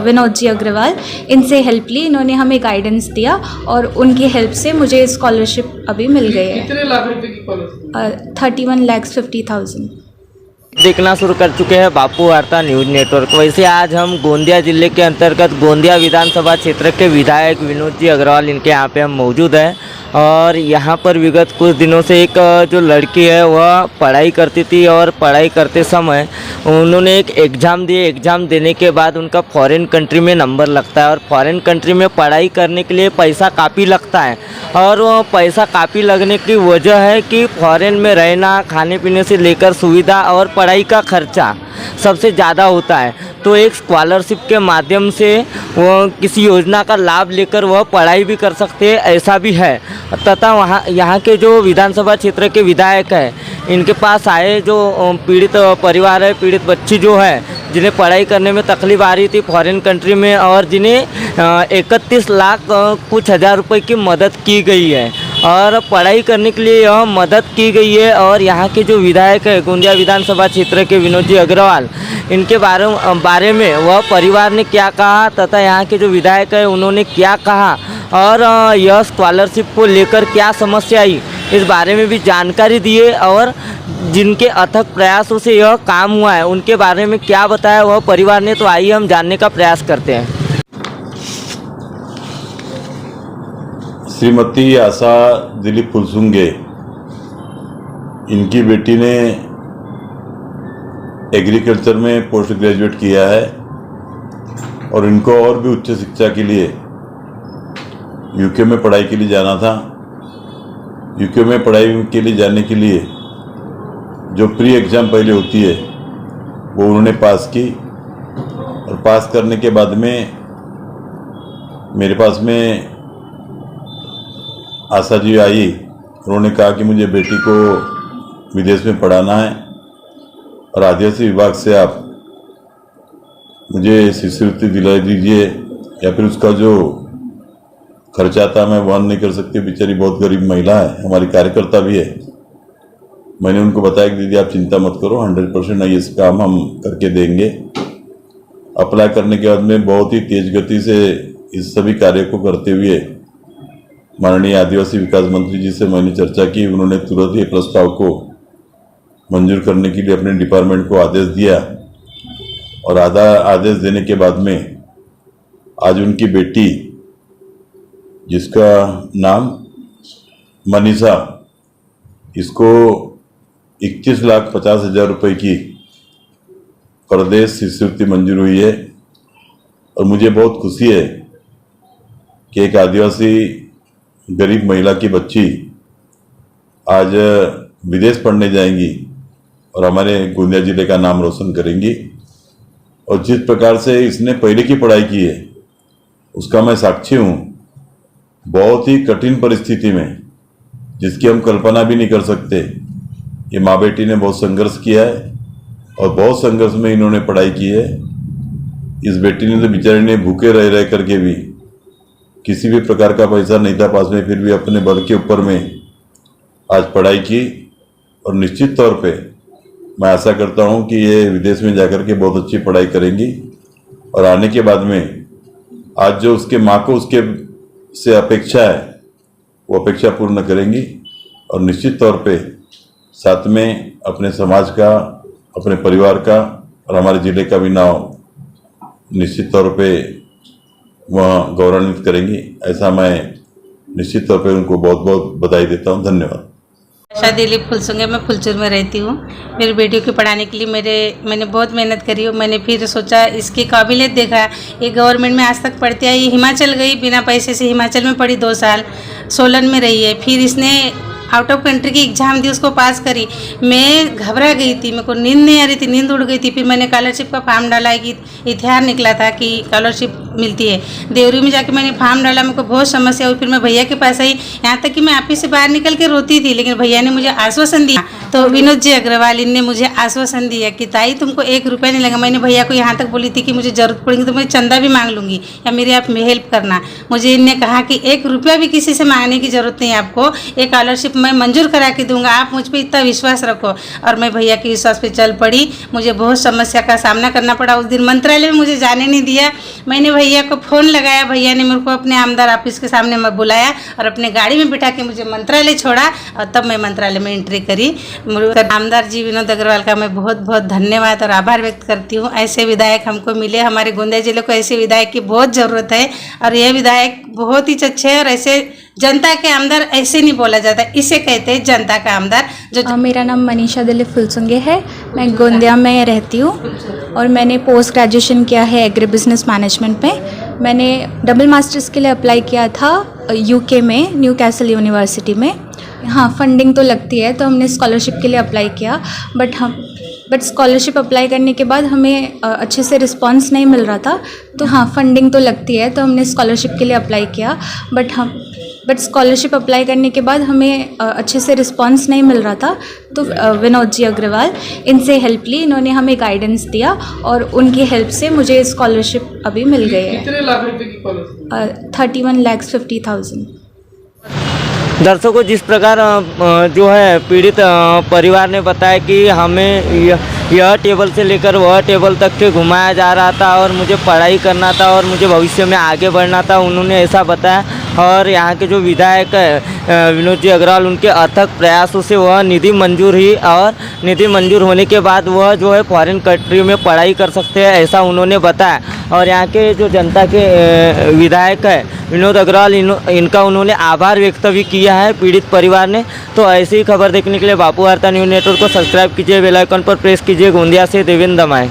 विनोद जी अग्रवाल, इनसे हेल्प ली। इन्होंने हमें गाइडेंस दिया और उनकी हेल्प से मुझे स्कॉलरशिप अभी मिल गई है। कितने लाख रुपए की स्कॉलरशिप? 31,50,000। देखना शुरू कर चुके हैं बापू वार्ता न्यूज़ नेटवर्क। वैसे आज हम गोंदिया जिले के अंतर्गत गोंदिया विधानसभा क्षेत्र के विधायक विनोद जी अग्रवाल इनके यहाँ पे हम मौजूद हैं और यहाँ पर विगत कुछ दिनों से एक जो लड़की है वह पढ़ाई करती थी और पढ़ाई करते समय उन्होंने एक एग्ज़ाम दिए। एग्ज़ाम देने के बाद उनका फॉरेन कंट्री में नंबर लगता है और फॉरेन कंट्री में पढ़ाई करने के लिए पैसा काफ़ी लगता है और वो पैसा काफ़ी लगने की वजह है कि फॉरेन में रहना, खाने पीने से लेकर सुविधा और पढ़ाई का खर्चा सबसे ज़्यादा होता है। तो एक स्कॉलरशिप के माध्यम से वो किसी योजना का लाभ लेकर वह पढ़ाई भी कर सकते हैं, ऐसा भी है। तथा वहाँ यहाँ के जो विधानसभा क्षेत्र के विधायक हैं इनके पास आए जो पीड़ित परिवार है, पीड़ित बच्ची जो है जिन्हें पढ़ाई करने में तकलीफ आ रही थी फॉरेन कंट्री में और जिन्हें 31 लाख कुछ हज़ार रुपए की मदद की गई है और पढ़ाई करने के लिए यह मदद की गई है। और यहाँ के जो विधायक है गोंदिया विधानसभा क्षेत्र के विनोद जी अग्रवाल, इनके बारे में वह परिवार ने क्या कहा तथा यहाँ के जो विधायक है उन्होंने क्या कहा और यह स्कॉलरशिप को लेकर क्या समस्या आई, इस बारे में भी जानकारी दिए और जिनके अथक प्रयासों से यह काम हुआ है उनके बारे में क्या बताया वह परिवार ने। तो आइए हम जानने का प्रयास करते हैं। श्रीमती आशा दिलीप फुलसुंगे, इनकी बेटी ने एग्रीकल्चर में पोस्ट ग्रेजुएट किया है और इनको और भी उच्च शिक्षा के लिए यूके में पढ़ाई के लिए जाना था। यूके में पढ़ाई के लिए जाने के लिए जो प्री एग्ज़ाम पहले होती है वो उन्होंने पास की और पास करने के बाद में मेरे पास में आशा जी आई। उन्होंने कहा कि मुझे बेटी को विदेश में पढ़ाना है और आदिवासी विभाग से आप मुझे शिष्यवृत्ति दिला दीजिए या फिर उसका जो खर्चा था मैं वहन नहीं कर सकती। बेचारी बहुत गरीब महिला है, हमारी कार्यकर्ता भी है। मैंने उनको बताया कि दीदी आप चिंता मत करो, 100% ये काम हम करके देंगे। अप्लाई करने के बाद में बहुत ही तेज गति से इस सभी कार्य को करते हुए माननीय आदिवासी विकास मंत्री जी से मैंने चर्चा की। उन्होंने तुरंत ही प्रस्ताव को मंजूर करने के लिए अपने डिपार्टमेंट को आदेश दिया और आदेश देने के बाद में आज उनकी बेटी, जिसका नाम मनीषा, इसको 21,50,000 रुपए की प्रदेश शिष्यवृत्ति मंजूर हुई है। और मुझे बहुत खुशी है कि एक आदिवासी गरीब महिला की बच्ची आज विदेश पढ़ने जाएंगी और हमारे गोंदिया जिले का नाम रोशन करेंगी। और जिस प्रकार से इसने पहले की पढ़ाई की है उसका मैं साक्षी हूँ। बहुत ही कठिन परिस्थिति में, जिसकी हम कल्पना भी नहीं कर सकते, ये माँ बेटी ने बहुत संघर्ष किया है और बहुत संघर्ष में इन्होंने पढ़ाई की है। इस बेटी ने तो बेचारी ने भूखे रह करके भी, किसी भी प्रकार का पैसा नहीं था पास में, फिर भी अपने बल के ऊपर में आज पढ़ाई की। और निश्चित तौर पे मैं आशा करता हूँ कि ये विदेश में जाकर के बहुत अच्छी पढ़ाई करेंगी और आने के बाद में आज जो उसके माँ को उसके से अपेक्षा है वो अपेक्षा पूर्ण करेंगी और निश्चित तौर पे साथ में अपने समाज का, अपने परिवार का और हमारे ज़िले का भी नाम निश्चित तौर पे वह गौरवान्वित करेंगी। ऐसा मैं निश्चित तौर पे उनको बहुत बहुत बधाई देता हूँ। धन्यवाद। आशा दिलीप फुलसुंगे, मैं फुलचूर में रहती हूँ। मेरी बेटियों को पढ़ाने के लिए मैंने बहुत मेहनत करी और मैंने फिर सोचा इसकी काबिलियत देखा। ये गवर्नमेंट में आज तक पढ़ती आई, हिमाचल गई, बिना पैसे से हिमाचल में पढ़ी, 2 साल सोलन में रही है। फिर इसने आउट ऑफ कंट्री की एग्ज़ाम दी, उसको पास करी। मैं घबरा गई थी, मेरे को नींद नहीं आ रही थी, नींद उड़ गई थी। फिर मैंने स्कॉलरशिप का फॉर्म डाला कि इतिहास निकला था कि स्कॉलरशिप मिलती है। देवरी में जाके मैंने फॉर्म डाला, मेरे को बहुत समस्या हुई, फिर मैं भैया के पास आई, यहाँ तक कि मैं ऑफिस से बाहर निकल के रोती थी, लेकिन भैया ने मुझे आश्वासन दिया। तो विनोद जी अग्रवाल इनने मुझे आश्वासन दिया कि ताई तुमको 1 रुपया नहीं लगा। मैंने भैया को यहाँ तक बोली थी कि मुझे ज़रूरत पड़ेगी तो मैं चंदा भी मांग लूँगी या मेरी आप हेल्प करना। मुझे इनने कहा कि 1 रुपया भी किसी से मांगने की ज़रूरत नहीं है आपको, एक स्कॉलरशिप मैं मंजूर करा के दूंगा, आप मुझ पर इतना विश्वास रखो। और मैं भैया के विश्वास पे चल पड़ी। मुझे बहुत समस्या का सामना करना पड़ा। उस दिन मंत्रालय में मुझे जाने नहीं दिया। मैंने भैया को फ़ोन लगाया, भैया ने मेरे को अपने आमदार ऑफिस के सामने मैं बुलाया और अपने गाड़ी में बिठा के मुझे मंत्रालय छोड़ा और तब मैं मंत्रालय में एंट्री करी। आमदार जी विनोद अग्रवाल का मैं बहुत बहुत धन्यवाद और आभार व्यक्त करती हूँ। ऐसे विधायक हमको मिले, हमारे गोंदिया जिले को ऐसे विधायक की बहुत ज़रूरत है और यह विधायक बहुत ही अच्छे हैं। और ऐसे जनता के आमदार ऐसे नहीं बोला जाता, इसे कहते हैं जनता का आमदार। जो मेरा नाम मनीषा दिलीप फुलसुंगे है, मैं गोंदिया में रहती हूँ और मैंने पोस्ट ग्रेजुएशन किया है एग्री बिजनेस मैनेजमेंट में। मैंने डबल मास्टर्स के लिए अप्लाई किया था यूके में, न्यू कैसल यूनिवर्सिटी में। हाँ, फंडिंग तो लगती है तो हमने स्कॉलरशिप के लिए अप्लाई किया, बट स्कॉलरशिप अप्लाई करने के बाद हमें अच्छे से रिस्पांस नहीं मिल रहा था। तो हाँ, फंडिंग तो लगती है तो हमने स्कॉलरशिप के लिए अप्लाई किया, बट स्कॉलरशिप अप्लाई करने के बाद हमें अच्छे से रिस्पांस नहीं मिल रहा था। तो विनोद जी अग्रवाल, इनसे हेल्प ली, इन्होंने हमें गाइडेंस दिया और उनकी हेल्प से मुझे स्कॉलरशिप अभी मिल गई है। कितने लाख रुपए की स्कॉलरशिप? 31,50,000। दर्शकों, जिस प्रकार जो है पीड़ित परिवार ने बताया कि हमें यह टेबल से लेकर वह टेबल तक के घुमाया जा रहा था और मुझे पढ़ाई करना था और मुझे भविष्य में आगे बढ़ना था, उन्होंने ऐसा बताया। और यहाँ के जो विधायक है विनोद जी अग्रवाल, उनके अथक प्रयासों से वह निधि मंजूर हुई और निधि मंजूर होने के बाद वह जो है फॉरेन कंट्री में पढ़ाई कर सकते हैं, ऐसा उन्होंने बताया। और यहाँ के जो जनता के विधायक है विनोद अग्रवाल, इनका उन्होंने आभार व्यक्त भी किया है पीड़ित परिवार ने। तो ऐसी ही खबर देखने के लिए बापू वार्ता न्यूज़ नेटवर्क को सब्सक्राइब कीजिए, बेल आइकन पर प्रेस कीजिए। गोंदिया से देवेंद्र दमाए।